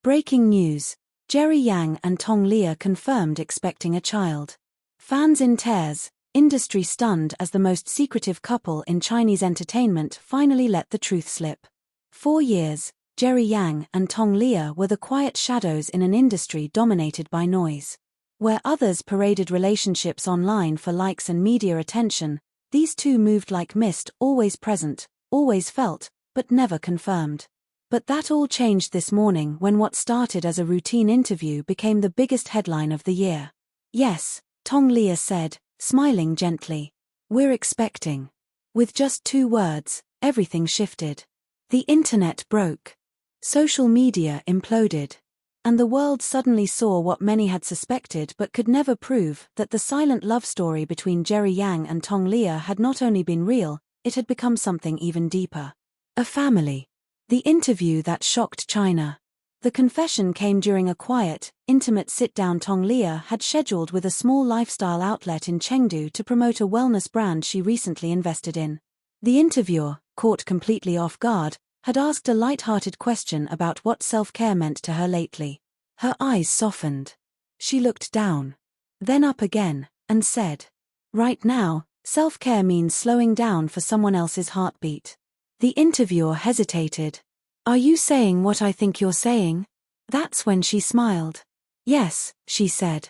Breaking news. Jerry Yang and Tong Liya confirmed expecting a child. Fans in tears, industry stunned as the most secretive couple in Chinese entertainment finally let the truth slip. 4 years, Jerry Yang and Tong Liya were the quiet shadows in an industry dominated by noise. Where others paraded relationships online for likes and media attention, these two moved like mist, always present, always felt, but never confirmed. But that all changed this morning when what started as a routine interview became the biggest headline of the year. "Yes," Tong Liya said, smiling gently. "We're expecting." With just 2 words, everything shifted. The internet broke. Social media imploded. And the world suddenly saw what many had suspected but could never prove, that the silent love story between Jerry Yang and Tong Liya had not only been real, it had become something even deeper. A family. The interview that shocked China. The confession came during a quiet, intimate sit-down Tong Liya had scheduled with a small lifestyle outlet in Chengdu to promote a wellness brand she recently invested in. The interviewer, caught completely off guard, had asked a light-hearted question about what self-care meant to her lately. Her eyes softened. She looked down. Then up again, and said, "Right now, self-care means slowing down for someone else's heartbeat." The interviewer hesitated. "Are you saying what I think you're saying?" That's when she smiled. "Yes," she said.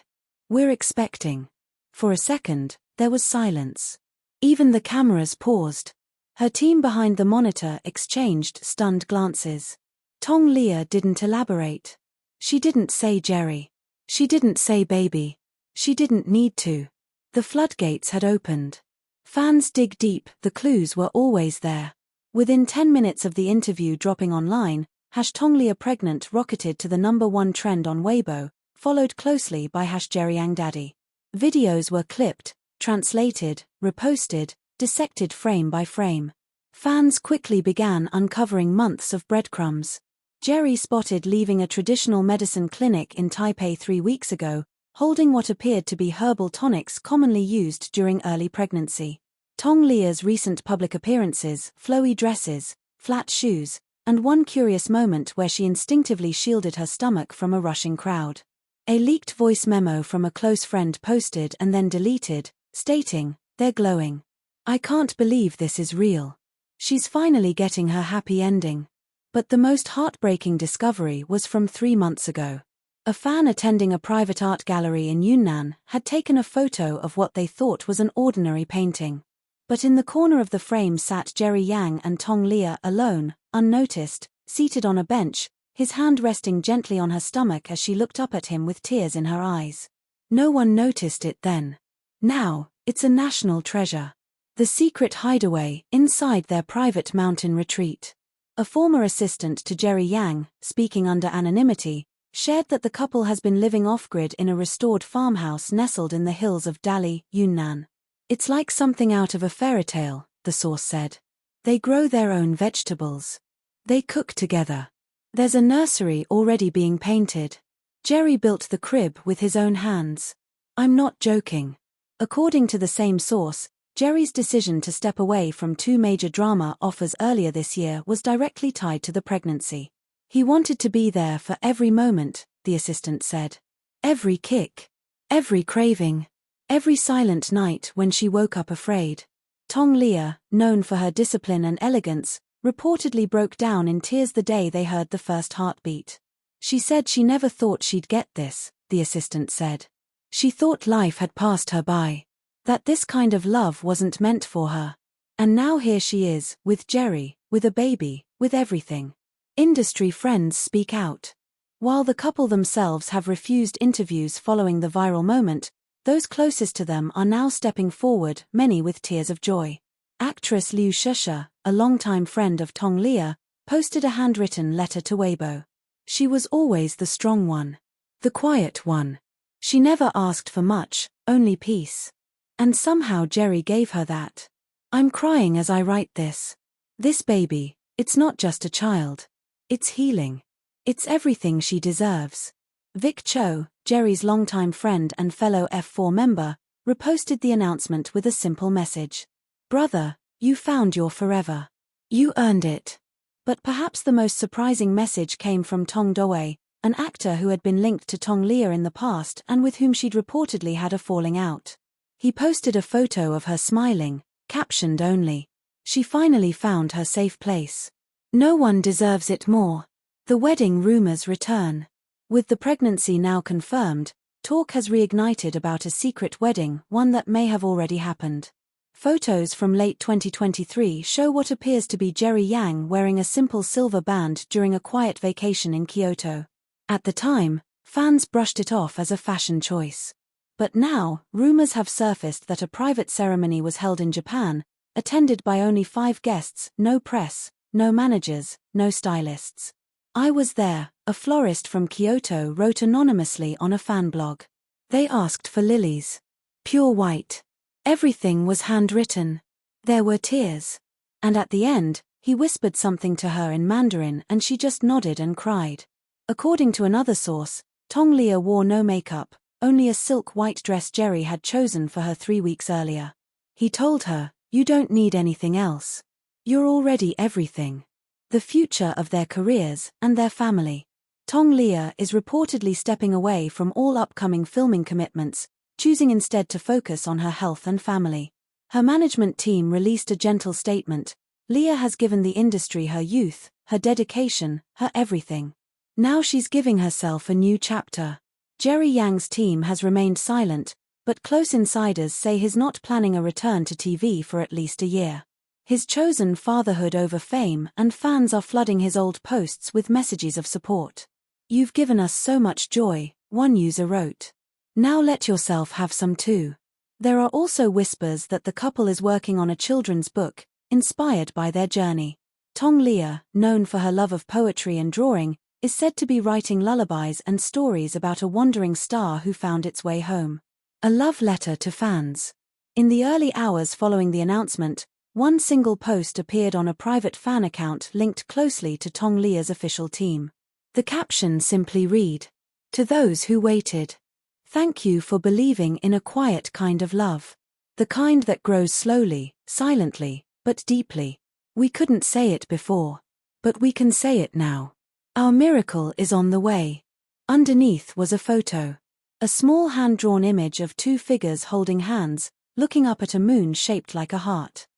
"We're expecting." For a second, there was silence. Even the cameras paused. Her team behind the monitor exchanged stunned glances. Tong Liya didn't elaborate. She didn't say Jerry. She didn't say baby. She didn't need to. The floodgates had opened. Fans dig deep, the clues were always there. Within 10 minutes of the interview dropping online, #TongLiyaPregnant rocketed to the #1 trend on Weibo, followed closely by #JerryYangDaddy. Videos were clipped, translated, reposted, dissected frame by frame. Fans quickly began uncovering months of breadcrumbs. Jerry spotted leaving a traditional medicine clinic in Taipei 3 weeks ago, holding what appeared to be herbal tonics commonly used during early pregnancy. Tong Liya's recent public appearances, flowy dresses, flat shoes, and one curious moment where she instinctively shielded her stomach from a rushing crowd. A leaked voice memo from a close friend posted and then deleted, stating, "They're glowing. I can't believe this is real. She's finally getting her happy ending." But the most heartbreaking discovery was from 3 months ago. A fan attending a private art gallery in Yunnan had taken a photo of what they thought was an ordinary painting. But in the corner of the frame sat Jerry Yang and Tong Liya alone, unnoticed, seated on a bench, his hand resting gently on her stomach as she looked up at him with tears in her eyes. No one noticed it then. Now, it's a national treasure. The secret hideaway inside their private mountain retreat. A former assistant to Jerry Yang, speaking under anonymity, shared that the couple has been living off-grid in a restored farmhouse nestled in the hills of Dali, Yunnan. "It's like something out of a fairy tale," the source said. "They grow their own vegetables. They cook together. There's a nursery already being painted. Jerry built the crib with his own hands. I'm not joking." According to the same source, Jerry's decision to step away from 2 major drama offers earlier this year was directly tied to the pregnancy. "He wanted to be there for every moment," the assistant said. "Every kick. Every craving. Every silent night when she woke up afraid." Tong Liya, known for her discipline and elegance, reportedly broke down in tears the day they heard the first heartbeat. "She said she never thought she'd get this," the assistant said. "She thought life had passed her by. That this kind of love wasn't meant for her. And now here she is, with Jerry, with a baby, with everything." Industry friends speak out. While the couple themselves have refused interviews following the viral moment, those closest to them are now stepping forward, many with tears of joy. Actress Liu Shusha, a longtime friend of Tong Liya, posted a handwritten letter to Weibo. "She was always the strong one. The quiet one. She never asked for much, only peace. And somehow Jerry gave her that. I'm crying as I write this. This baby, it's not just a child. It's healing. It's everything she deserves." Vic Cho, Jerry's longtime friend and fellow F4 member, reposted the announcement with a simple message. "Brother, you found your forever. You earned it." But perhaps the most surprising message came from Tong Liya, an actor who had been linked to Tong Liya in the past and with whom she'd reportedly had a falling out. He posted a photo of her smiling, captioned only, "She finally found her safe place. No one deserves it more." The wedding rumors return. With the pregnancy now confirmed, talk has reignited about a secret wedding, one that may have already happened. Photos from late 2023 show what appears to be Jerry Yang wearing a simple silver band during a quiet vacation in Kyoto. At the time, fans brushed it off as a fashion choice. But now, rumors have surfaced that a private ceremony was held in Japan, attended by only 5 guests, no press, no managers, no stylists. "I was there," a florist from Kyoto wrote anonymously on a fan blog. "They asked for lilies. Pure white. Everything was handwritten. There were tears. And at the end, he whispered something to her in Mandarin and she just nodded and cried." According to another source, Tong Liya wore no makeup, only a silk white dress Jerry had chosen for her 3 weeks earlier. He told her, "You don't need anything else. You're already everything." The future of their careers and their family. Tong Liya is reportedly stepping away from all upcoming filming commitments, choosing instead to focus on her health and family. Her management team released a gentle statement. "Liya has given the industry her youth, her dedication, her everything. Now she's giving herself a new chapter." Jerry Yang's team has remained silent, but close insiders say he's not planning a return to TV for at least a year. He's chosen fatherhood over fame, and fans are flooding his old posts with messages of support. "You've given us so much joy," one user wrote. "Now let yourself have some too." There are also whispers that the couple is working on a children's book, inspired by their journey. Tong Liya, known for her love of poetry and drawing, is said to be writing lullabies and stories about a wandering star who found its way home. A love letter to fans. In the early hours following the announcement, one single post appeared on a private fan account linked closely to Tong Liya's official team. The caption simply read, "To those who waited. Thank you for believing in a quiet kind of love. The kind that grows slowly, silently, but deeply. We couldn't say it before. But we can say it now. Our miracle is on the way." Underneath was a photo. A small hand-drawn image of 2 figures holding hands, looking up at a moon shaped like a heart.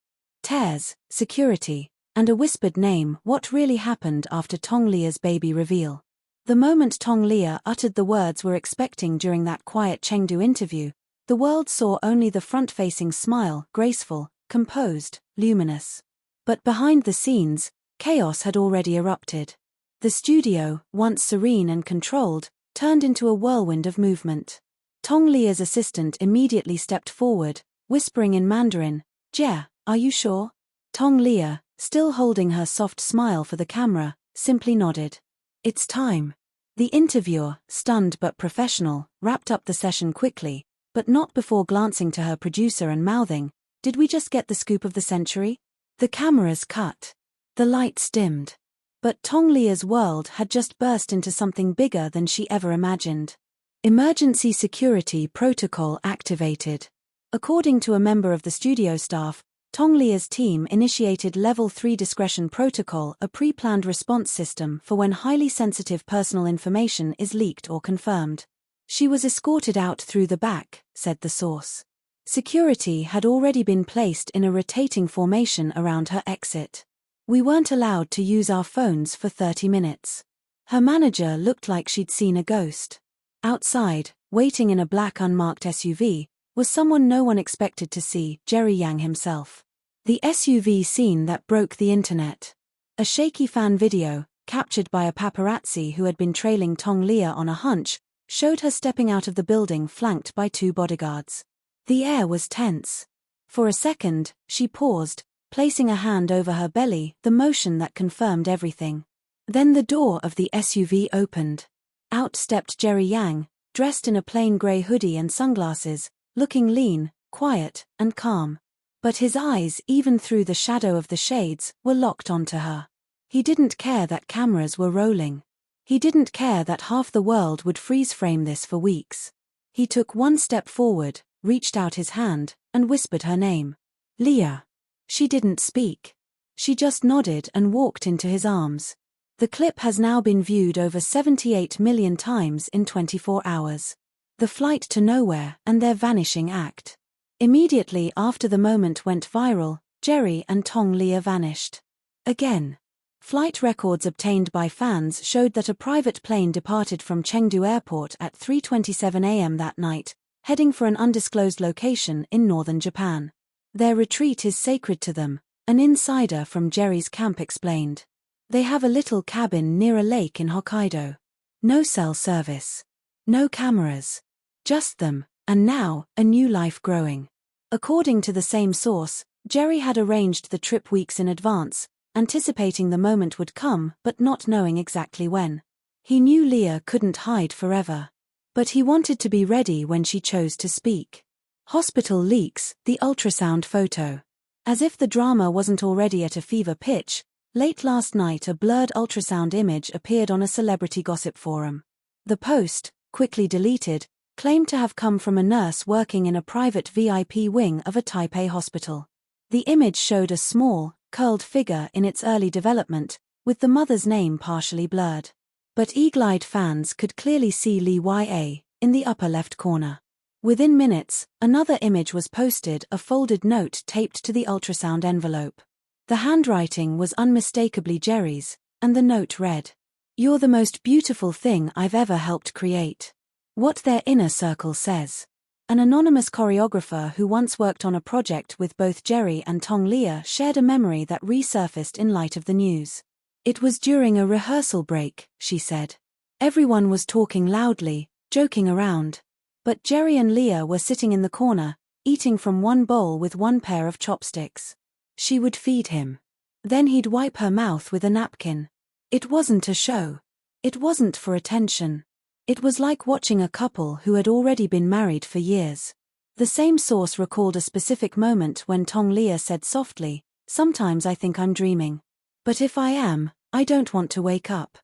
Tears, security, and a whispered name. What really happened after Tong Liya's baby reveal? The moment Tong Liya uttered the words we're expecting during that quiet Chengdu interview, the world saw only the front-facing smile, graceful, composed, luminous. But behind the scenes, chaos had already erupted. The studio, once serene and controlled, turned into a whirlwind of movement. Tong Liya's assistant immediately stepped forward, whispering in Mandarin, "Jia, are you sure?" Tong Liya, still holding her soft smile for the camera, simply nodded. "It's time." The interviewer, stunned but professional, wrapped up the session quickly, but not before glancing to her producer and mouthing, "Did we just get the scoop of the century?" The cameras cut. The lights dimmed. But Tong Liya's world had just burst into something bigger than she ever imagined. Emergency security protocol activated. According to a member of the studio staff, Tong Liya's team initiated Level 3 Discretion Protocol, a pre-planned response system for when highly sensitive personal information is leaked or confirmed. She was escorted out through the back, said the source. Security had already been placed in a rotating formation around her exit. "We weren't allowed to use our phones for 30 minutes. Her manager looked like she'd seen a ghost. Outside, waiting in a black unmarked SUV, was someone no one expected to see, Jerry Yang himself. The SUV scene that broke the internet. A shaky fan video, captured by a paparazzi who had been trailing Tong Liya on a hunch, showed her stepping out of the building flanked by 2 bodyguards. The air was tense. For a second, she paused, placing a hand over her belly, the motion that confirmed everything. Then the door of the SUV opened. Out stepped Jerry Yang, dressed in a plain grey hoodie and sunglasses, looking lean, quiet, and calm. But his eyes, even through the shadow of the shades, were locked onto her. He didn't care that cameras were rolling. He didn't care that half the world would freeze-frame this for weeks. He took one step forward, reached out his hand, and whispered her name. "Liya." She didn't speak. She just nodded and walked into his arms. The clip has now been viewed over 78 million times in 24 hours. The flight to nowhere and their vanishing act. Immediately after the moment went viral, Jerry and Tong Liya vanished. Again. Flight records obtained by fans showed that a private plane departed from Chengdu Airport at 3:27 a.m. that night, heading for an undisclosed location in northern Japan. Their retreat is sacred to them, an insider from Jerry's camp explained. They have a little cabin near a lake in Hokkaido. No cell service. No cameras. Just them, and now, a new life growing. According to the same source, Jerry had arranged the trip weeks in advance, anticipating the moment would come but not knowing exactly when. He knew Liya couldn't hide forever. But he wanted to be ready when she chose to speak. Hospital leaks, the ultrasound photo. As if the drama wasn't already at a fever pitch, late last night a blurred ultrasound image appeared on a celebrity gossip forum. The post, quickly deleted, claimed to have come from a nurse working in a private VIP wing of a Taipei hospital. The image showed a small, curled figure in its early development, with the mother's name partially blurred. But eagle-eyed fans could clearly see Liya in the upper left corner. Within minutes, another image was posted, a folded note taped to the ultrasound envelope. The handwriting was unmistakably Jerry's, and the note read, "You're the most beautiful thing I've ever helped create." What their inner circle says. An anonymous choreographer who once worked on a project with both Jerry and Tong Liya shared a memory that resurfaced in light of the news. "It was during a rehearsal break," she said. "Everyone was talking loudly, joking around. But Jerry and Liya were sitting in the corner, eating from one bowl with one pair of chopsticks. She would feed him. Then he'd wipe her mouth with a napkin. It wasn't a show. It wasn't for attention. It was like watching a couple who had already been married for years." The same source recalled a specific moment when Tong Liya said softly, "Sometimes I think I'm dreaming. But if I am, I don't want to wake up."